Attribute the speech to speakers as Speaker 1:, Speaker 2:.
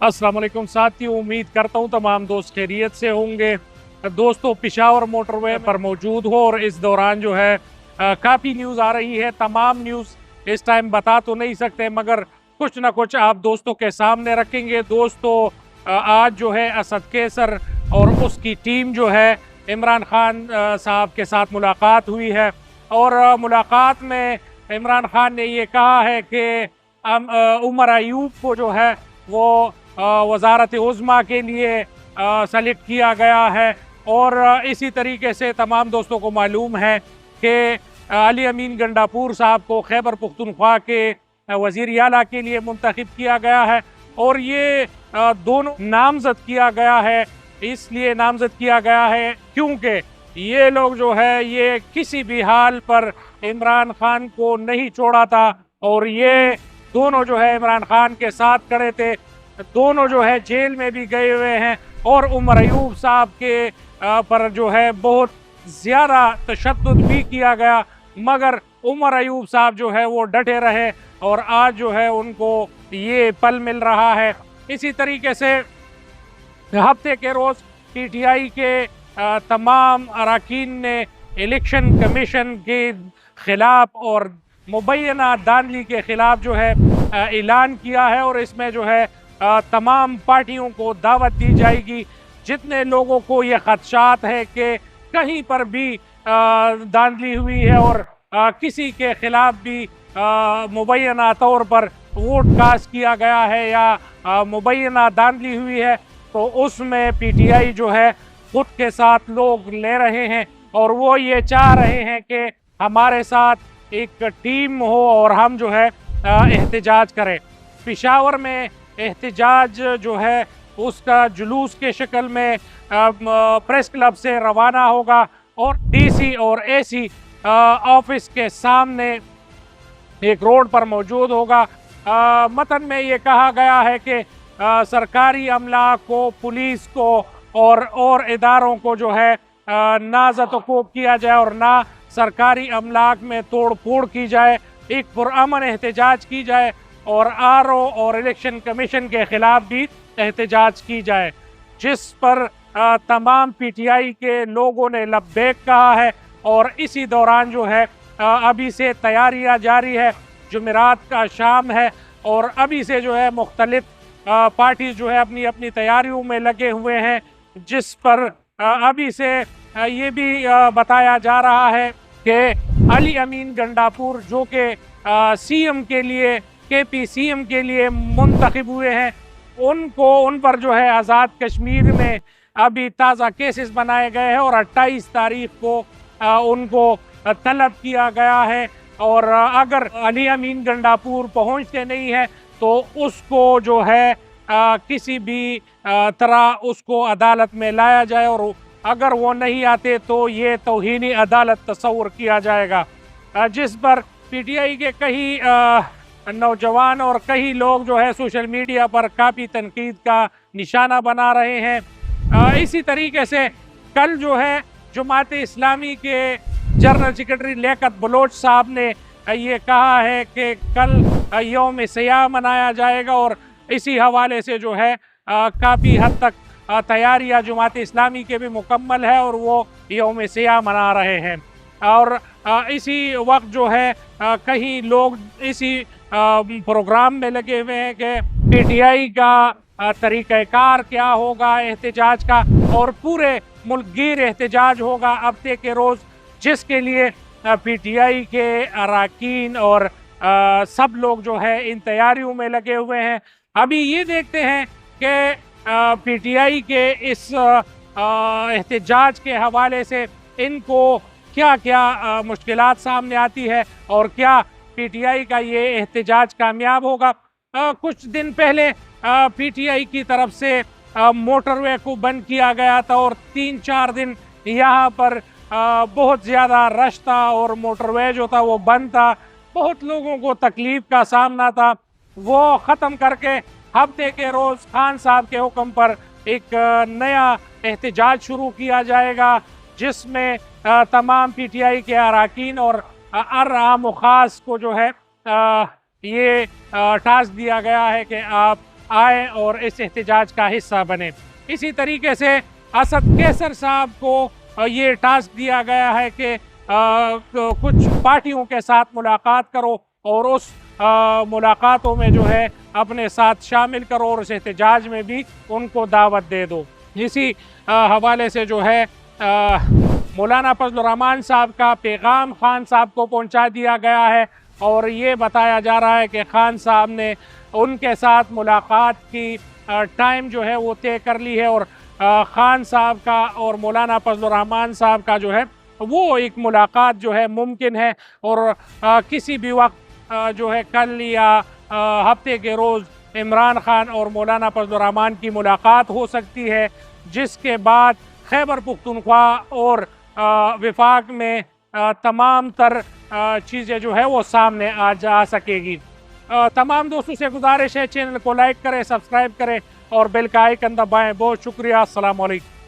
Speaker 1: अस्सलाम वालेकुम साथियों, उम्मीद करता हूँ तमाम दोस्त खैरियत से होंगे। दोस्तों, पेशावर मोटरवे पर मौजूद हो और इस दौरान जो है काफ़ी न्यूज़ आ रही है। तमाम न्यूज़ इस टाइम बता तो नहीं सकते, मगर कुछ ना कुछ आप दोस्तों के सामने रखेंगे। दोस्तों, आज जो है असद कैसर और उसकी टीम जो है इमरान खान साहब के साथ मुलाकात हुई है और मुलाकात में इमरान खान ने ये कहा है कि उमर अयूब को जो है वो वज़ारत उज़्मा के लिए सेलेक्ट किया गया है। और इसी तरीके से तमाम दोस्तों को मालूम है कि अली अमीन गंडापुर साहब को खैबर पुख्तनख्वा के वज़ीर आला के लिए मुंतखब किया गया है। और ये दोनों नामज़द किया गया है, इसलिए नामज़द किया गया है क्योंकि ये लोग जो है ये किसी भी हाल पर इमरान खान को नहीं छोड़ा था और ये दोनों जो है इमरान खान के साथ खड़े थे। दोनों जो है जेल में भी गए हुए हैं और उमर अयूब साहब के पर जो है बहुत ज़्यादा तशद्दुद भी किया गया, मगर उमर अयूब साहब जो है वो डटे रहे और आज जो है उनको ये पल मिल रहा है। इसी तरीके से हफ्ते के रोज़ PTI के तमाम अरकान ने इलेक्शन कमीशन के ख़िलाफ़ और मुबैना धांधली के ख़िलाफ़ जो है ऐलान किया है और इसमें जो है तमाम पार्टियों को दावत दी जाएगी। जितने लोगों को ये ख़दशात है कि कहीं पर भी धांधली हुई है और किसी के ख़िलाफ़ भी मुबैना तौर पर वोट कास्ट किया गया है या मुबैना धांधली हुई है, तो उसमें PTI जो है खुद के साथ लोग ले रहे हैं और वो ये चाह रहे हैं कि हमारे साथ एक टीम हो और हम जो है एहतजाज करें। पेशावर में एहतजाज जो है उसका जुलूस के शक्ल में प्रेस क्लब से रवाना होगा और DC और AC ऑफिस के सामने एक रोड पर मौजूद होगा। मतन में ये कहा गया है कि सरकारी अमला को, पुलिस को और इदारों को जो है ना ज़तकोब किया जाए और ना सरकारी अमलाक में तोड़ फोड़ की जाए, एक पुरअमन एहतजाज की जाए और RO और इलेक्शन कमीशन के ख़िलाफ़ भी एहतजाज की जाए, जिस पर तमाम PTI के लोगों ने लब्बैक कहा है। और इसी दौरान जो है अभी से तैयारियां जारी है। जुमेरात का शाम है और अभी से जो है मुख्तलिफ पार्टी जो है अपनी अपनी तैयारियों में लगे हुए हैं, जिस पर अभी से ये भी बताया जा रहा है कि अली अमीन गंडापुर जो कि CM के लिए KP CM के लिए मुंतखब हुए हैं, उन पर जो है आज़ाद कश्मीर में अभी ताज़ा केसेस बनाए गए हैं और 28 तारीख को उनको तलब किया गया है। और अगर अली अमीन गंडापुर पहुंचते नहीं है तो उसको जो है किसी भी तरह उसको अदालत में लाया जाए और अगर वो नहीं आते तो ये तौहीनी अदालत तस्वुर किया जाएगा, जिस पर PTI के कई नौजवान और कई लोग जो है सोशल मीडिया पर काफ़ी तनकीद का निशाना बना रहे हैं। इसी तरीके से कल जो है जमात इस्लामी के जनरल सेक्रेटरी लियाकत बलोच साहब ने ये कहा है कि कल यौम सियाह मनाया जाएगा और इसी हवाले से जो है काफ़ी हद तक तैयारियां जमात इस्लामी के भी मुकम्मल है और वो यौम सियाह मना रहे हैं। और इसी वक्त जो है कई लोग इसी प्रोग्राम में लगे हुए हैं कि PTI का तरीक़ाकार क्या होगा एहतजाज का, और पूरे मुल्कगीर एहतजाज होगा हफ्ते के रोज़, जिसके लिए PTI के अरकान और सब लोग जो है इन तैयारियों में लगे हुए हैं। अभी ये देखते हैं कि PTI के इस एहतजाज के हवाले से इनको क्या क्या मुश्किलात सामने आती है और क्या PTI का ये एहतजाज कामयाब होगा। कुछ दिन पहले PTI की तरफ से मोटरवे को बंद किया गया था और 3-4 दिन यहाँ पर बहुत ज़्यादा रश था और मोटरवे जो था वो बंद था, बहुत लोगों को तकलीफ़ का सामना था। वो ख़त्म करके हफ्ते के रोज़ खान साहब के हुक्म पर एक नया एहतजाज शुरू किया जाएगा, जिसमें तमाम PTI के अरकान और आम व ख़ास को जो है ये टास्क दिया गया है कि आप आए और इस एहतजाज का हिस्सा बने। इसी तरीके से असद कैसर साहब को ये टास्क दिया गया है कि कुछ पार्टियों के साथ मुलाकात करो और उस मुलाकातों में जो है अपने साथ शामिल करो और उस एहतजाज में भी उनको दावत दे दो। इसी हवाले से जो है मौलाना फजलुर रहमान साहब का पैगाम खान साहब को पहुंचा दिया गया है और ये बताया जा रहा है कि खान साहब ने उनके साथ मुलाकात की टाइम जो है वो तय कर ली है और खान साहब का और मौलाना फजलुर रहमान साहब का जो है वो एक मुलाकात जो है मुमकिन है और किसी भी वक्त जो है कल या हफ्ते के रोज़ इमरान खान और मौलाना फजलुर रहमान की मुलाकात हो सकती है, जिसके बाद खैबर पुख्तनख्वा और विफाक में तमाम तर चीज़ें जो है वो सामने आ जा सकेगी। तमाम दोस्तों से गुजारिश है चैनल को लाइक करें, सब्सक्राइब करें और बेल का आइकन दबाएं। बहुत शुक्रिया। अस्सलाम वालेकुम।